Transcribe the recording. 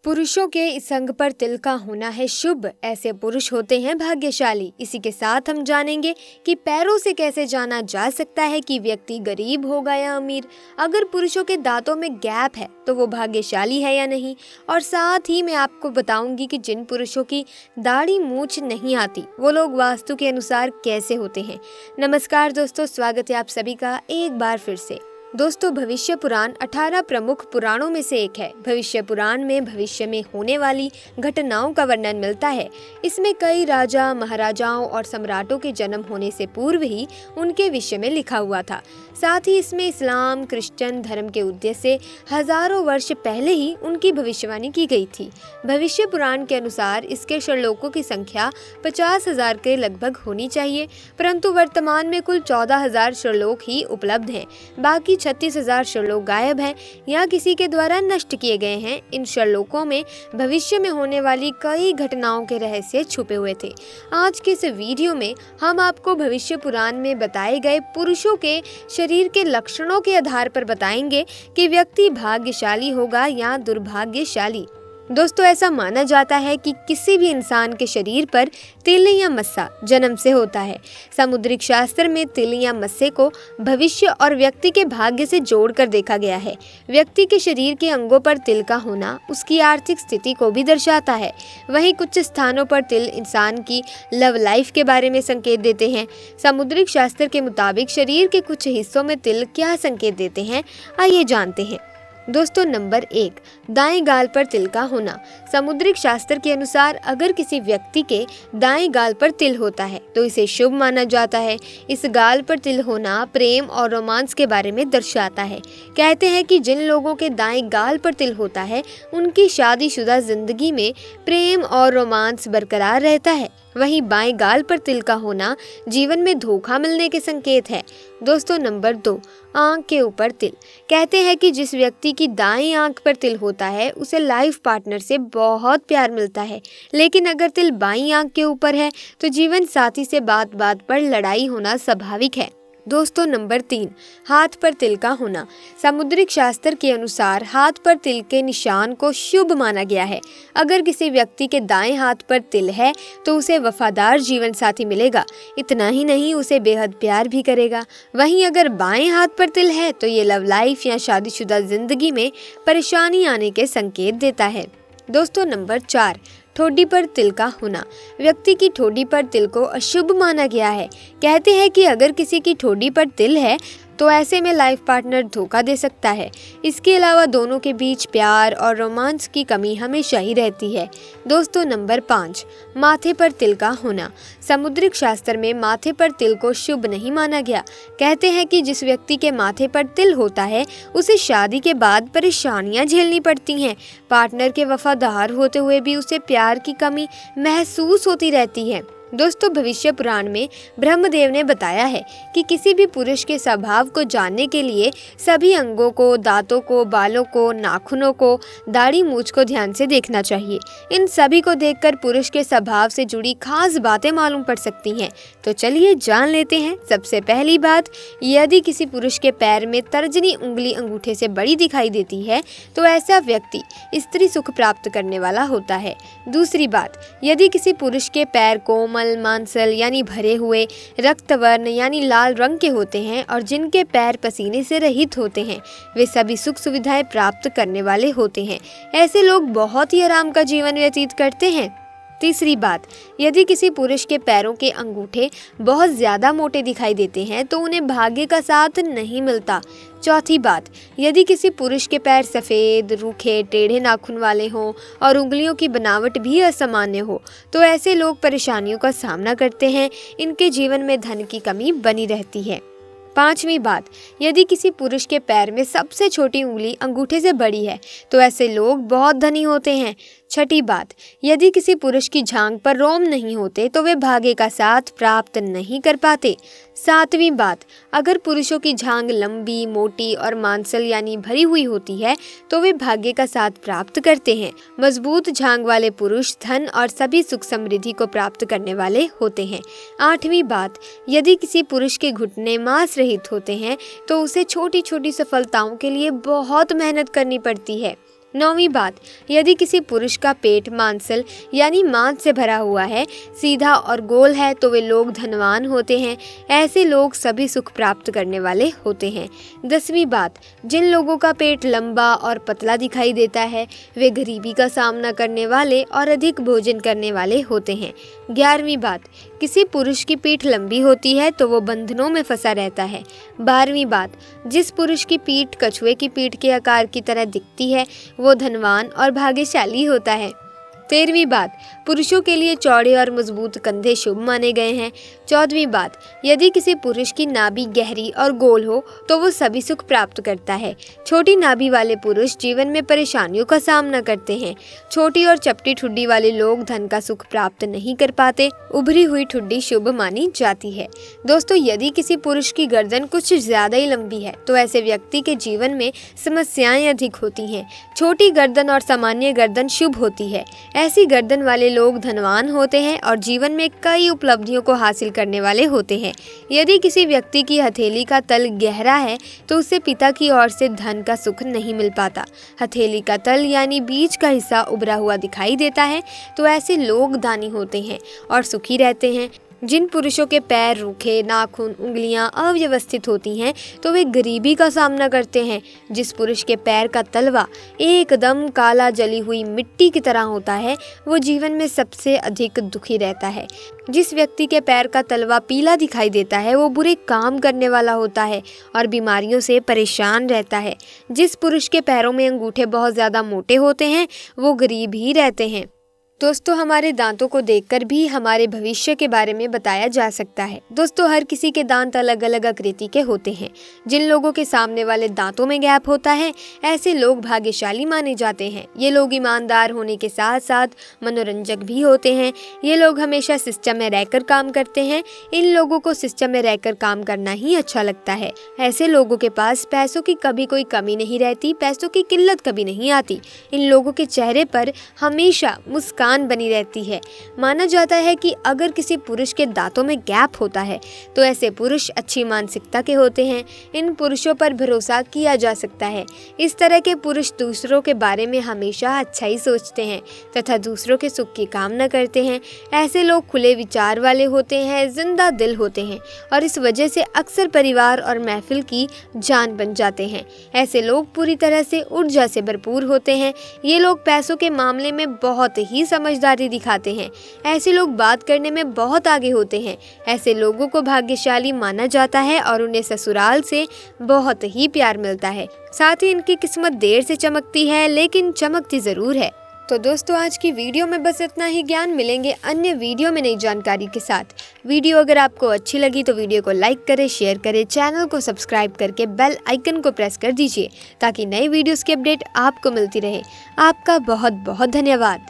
पुरुषों के इस अंग पर तिल का होना है शुभ। ऐसे पुरुष होते हैं भाग्यशाली। इसी के साथ हम जानेंगे कि पैरों से कैसे जाना जा सकता है कि व्यक्ति गरीब होगा या अमीर। अगर पुरुषों के दांतों में गैप है तो वो भाग्यशाली है या नहीं। और साथ ही मैं आपको बताऊंगी कि जिन पुरुषों की दाढ़ी मूछ नहीं आती वो लोग वास्तु के अनुसार कैसे होते हैं। नमस्कार दोस्तों, स्वागत है आप सभी का एक बार फिर से। दोस्तों, भविष्य पुराण 18 प्रमुख पुराणों में से एक है। भविष्य पुराण में भविष्य में होने वाली घटनाओं का वर्णन मिलता है। इसमें कई राजा, महाराजाओं और सम्राटों के जन्म होने से पूर्व ही उनके विषय में लिखा हुआ था। साथ ही इसमें इस्लाम, क्रिश्चियन धर्म के उद्देश्य से हजारों वर्ष पहले ही उनकी भविष्यवाणी की गई थी। भविष्य पुराण के अनुसार इसके श्लोकों की संख्या 50,000 के लगभग होनी चाहिए, परंतु वर्तमान में कुल 14,000 श्लोक ही उपलब्ध हैं। बाकी 36,000 श्लोक गायब हैं या किसी के द्वारा नष्ट किए गए हैं। इन श्लोकों में भविष्य में होने वाली कई घटनाओं के रहस्य छुपे हुए थे। आज के इस वीडियो में हम आपको भविष्य पुराण में बताए गए पुरुषों के शरीर के लक्षणों के आधार पर बताएंगे कि व्यक्ति भाग्यशाली होगा या दुर्भाग्यशाली। दोस्तों, ऐसा माना जाता है कि किसी भी इंसान के शरीर पर तिल या मस्सा जन्म से होता है। सामुद्रिक शास्त्र में तिल या मस्से को भविष्य और व्यक्ति के भाग्य से जोड़कर देखा गया है। व्यक्ति के शरीर के अंगों पर तिल का होना उसकी आर्थिक स्थिति को भी दर्शाता है। वहीं कुछ स्थानों पर तिल इंसान की लव लाइफ के बारे में संकेत देते हैं। सामुद्रिक शास्त्र के मुताबिक शरीर के कुछ हिस्सों में तिल क्या संकेत देते हैं, आइए जानते हैं। दोस्तों, नंबर 1, दाएं गाल पर तिल का होना। सामुद्रिक शास्त्र के अनुसार अगर किसी व्यक्ति के दाएं गाल पर तिल होता है तो इसे शुभ माना जाता है। इस गाल पर तिल होना प्रेम और रोमांस के बारे में दर्शाता है। कहते हैं कि जिन लोगों के दाएं गाल पर तिल होता है उनकी शादीशुदा जिंदगी में प्रेम और रोमांस बरकरार रहता है। वहीं बाएं गाल पर तिल का होना जीवन में धोखा मिलने के संकेत है। दोस्तों, नंबर 2, आंख के ऊपर तिल। कहते हैं कि जिस व्यक्ति की दाएं आंख पर तिल होता है उसे लाइफ पार्टनर से बहुत प्यार मिलता है, लेकिन अगर तिल बाईं आंख के ऊपर है तो जीवन साथी से बात बात पर लड़ाई होना स्वाभाविक है। दोस्तों, नंबर 3, हाथ पर तिल का होना। सामुद्रिक शास्त्र के अनुसार हाथ पर तिल के निशान को शुभ माना गया है। अगर किसी व्यक्ति के दाएं हाथ पर तिल है तो उसे वफादार जीवन साथी मिलेगा। इतना ही नहीं, उसे बेहद प्यार भी करेगा। वहीं अगर बाएं हाथ पर तिल है तो ये लव लाइफ या शादीशुदा जिंदगी में परेशानी आने के संकेत देता है। दोस्तों, नंबर 4, ठोडी पर तिल का होना। व्यक्ति की ठोडी पर तिल को अशुभ माना गया है। कहते हैं कि अगर किसी की ठोडी पर तिल है तो ऐसे में लाइफ पार्टनर धोखा दे सकता है। इसके अलावा दोनों के बीच प्यार और रोमांस की कमी हमेशा ही रहती है। दोस्तों, नंबर 5, माथे पर तिल का होना। सामुद्रिक शास्त्र में माथे पर तिल को शुभ नहीं माना गया। कहते हैं कि जिस व्यक्ति के माथे पर तिल होता है उसे शादी के बाद परेशानियां झेलनी पड़ती हैं। पार्टनर के वफादार होते हुए भी उसे प्यार की कमी महसूस होती रहती है। दोस्तों, भविष्य पुराण में ब्रह्मदेव ने बताया है कि किसी भी पुरुष के स्वभाव को जानने के लिए सभी अंगों को, दांतों को, बालों को, नाखूनों को, दाढ़ी मूछ को ध्यान से देखना चाहिए। इन सभी को देखकर पुरुष के स्वभाव से जुड़ी खास बातें मालूम पड़ सकती हैं। तो चलिए जान लेते हैं। सबसे पहली बात, यदि किसी पुरुष के पैर में तर्जनी उंगली अंगूठे से बड़ी दिखाई देती है तो ऐसा व्यक्ति स्त्री सुख प्राप्त करने वाला होता है। दूसरी बात, यदि किसी पुरुष के पैर कोमल, मांसल यानी भरे हुए, रक्तवर्ण यानी लाल रंग के होते हैं और जिनके पैर पसीने से रहित होते हैं, वे सभी सुख सुविधाएं प्राप्त करने वाले होते हैं। ऐसे लोग बहुत ही आराम का जीवन व्यतीत करते हैं। तीसरी बात, यदि किसी पुरुष के पैरों के अंगूठे बहुत ज़्यादा मोटे दिखाई देते हैं तो उन्हें भाग्य का साथ नहीं मिलता। चौथी बात, यदि किसी पुरुष के पैर सफ़ेद, रूखे, टेढ़े नाखून वाले हों और उंगलियों की बनावट भी असामान्य हो तो ऐसे लोग परेशानियों का सामना करते हैं। इनके जीवन में धन की कमी बनी रहती है। पांचवी बात, यदि किसी पुरुष के पैर में सबसे छोटी उंगली अंगूठे से बड़ी है तो ऐसे लोग बहुत धनी होते हैं। छठी बात, यदि किसी पुरुष की जांघ पर रोम नहीं होते तो वे भाग्य का साथ प्राप्त नहीं कर पाते। सातवीं बात, अगर पुरुषों की जांघ लंबी, मोटी और मांसल यानी भरी हुई होती है तो वे भाग्य का साथ प्राप्त करते हैं। मजबूत जांघ वाले पुरुष धन और सभी सुख समृद्धि को प्राप्त करने वाले होते हैं। आठवीं बात, यदि किसी पुरुष के घुटने मांस रहित होते हैं तो उसे छोटी छोटी सफलताओं के लिए बहुत मेहनत करनी पड़ती है। 9वीं बात, यदि किसी पुरुष का पेट मांसल यानी मांस से भरा हुआ है, सीधा और गोल है, तो वे लोग धनवान होते हैं। ऐसे लोग सभी सुख प्राप्त करने वाले होते हैं। 10वीं बात, जिन लोगों का पेट लंबा और पतला दिखाई देता है, वे गरीबी का सामना करने वाले और अधिक भोजन करने वाले होते हैं। 11वीं बात, किसी पुरुष की पीठ लंबी होती है तो वो बंधनों में फंसा रहता है। 12वीं बात, जिस पुरुष की पीठ कछुए की पीठ के आकार की तरह दिखती है, वो धनवान और भाग्यशाली होता है। 13वीं बात, पुरुषों के लिए चौड़े और मजबूत कंधे शुभ माने गए हैं। 14वीं बात, यदि किसी पुरुष की नाभि गहरी और गोल हो तो वो सभी सुख प्राप्त करता है। छोटी नाभि वाले पुरुष जीवन में परेशानियों का सामना करते हैं। छोटी और चपटी ठुड्डी वाले लोग धन का सुख प्राप्त नहीं कर पाते। उभरी हुई ठुड्डी शुभ मानी जाती है। दोस्तों, यदि किसी पुरुष की गर्दन कुछ ज्यादा ही लंबी है तो ऐसे व्यक्ति के जीवन में समस्याएं अधिक होती हैं। छोटी गर्दन और सामान्य गर्दन शुभ होती है। ऐसी गर्दन वाले लोग धनवान होते हैं और जीवन में कई उपलब्धियों को हासिल करने वाले होते हैं। यदि किसी व्यक्ति की हथेली का तल गहरा है तो उसे पिता की ओर से धन का सुख नहीं मिल पाता। हथेली का तल यानी बीच का हिस्सा उभरा हुआ दिखाई देता है तो ऐसे लोग दानी होते हैं और सुखी रहते हैं। जिन पुरुषों के पैर रूखे, नाखून, उंगलियां अव्यवस्थित होती हैं तो वे गरीबी का सामना करते हैं। जिस पुरुष के पैर का तलवा एकदम काला जली हुई मिट्टी की तरह होता है, वो जीवन में सबसे अधिक दुखी रहता है। जिस व्यक्ति के पैर का तलवा पीला दिखाई देता है, वो बुरे काम करने वाला होता है और बीमारियों से परेशान रहता है। जिस पुरुष के पैरों में अंगूठे बहुत ज़्यादा मोटे होते हैं, वो गरीब ही रहते हैं। दोस्तों, हमारे दांतों को देखकर भी हमारे भविष्य के बारे में बताया जा सकता है। दोस्तों, हर किसी के दांत अलग अलग आकृति के होते हैं। जिन लोगों के सामने वाले दांतों में गैप होता है, ऐसे लोग भाग्यशाली माने जाते हैं। ये लोग ईमानदार होने के साथ साथ मनोरंजक भी होते हैं। ये लोग हमेशा सिस्टम में रहकर काम करते हैं। इन लोगों को सिस्टम में रहकर काम करना ही अच्छा लगता है। ऐसे लोगों के पास पैसों की कभी कोई कमी नहीं रहती, पैसों की किल्लत कभी नहीं आती। इन लोगों के चेहरे पर हमेशा मुस्कान बनी रहती है। माना जाता है कि अगर किसी पुरुष के दांतों में गैप होता है तो ऐसे पुरुष अच्छी मानसिकता के होते हैं। इन पुरुषों पर भरोसा किया जा सकता है। इस तरह के पुरुष दूसरों के बारे में हमेशा अच्छा ही सोचते हैं तथा दूसरों के सुख की कामना करते हैं। ऐसे लोग खुले विचार वाले होते हैं, जिंदा दिल होते हैं और इस वजह से अक्सर परिवार और महफिल की जान बन जाते हैं। ऐसे लोग पूरी तरह से ऊर्जा से भरपूर होते हैं। ये लोग पैसों के मामले में बहुत ही समझदारी दिखाते हैं। ऐसे लोग बात करने में बहुत आगे होते हैं। ऐसे लोगों को भाग्यशाली माना जाता है और उन्हें ससुराल से बहुत ही प्यार मिलता है। साथ ही इनकी किस्मत देर से चमकती है, लेकिन चमकती जरूर है। तो दोस्तों, आज की वीडियो में बस इतना ही। ज्ञान मिलेंगे अन्य वीडियो में नई जानकारी के साथ। वीडियो अगर आपको अच्छी लगी तो वीडियो को लाइक करें, शेयर करें, चैनल को सब्सक्राइब करके बेल आइकन को प्रेस कर दीजिए ताकि नए वीडियोस की अपडेट आपको मिलती रहे। आपका बहुत बहुत धन्यवाद।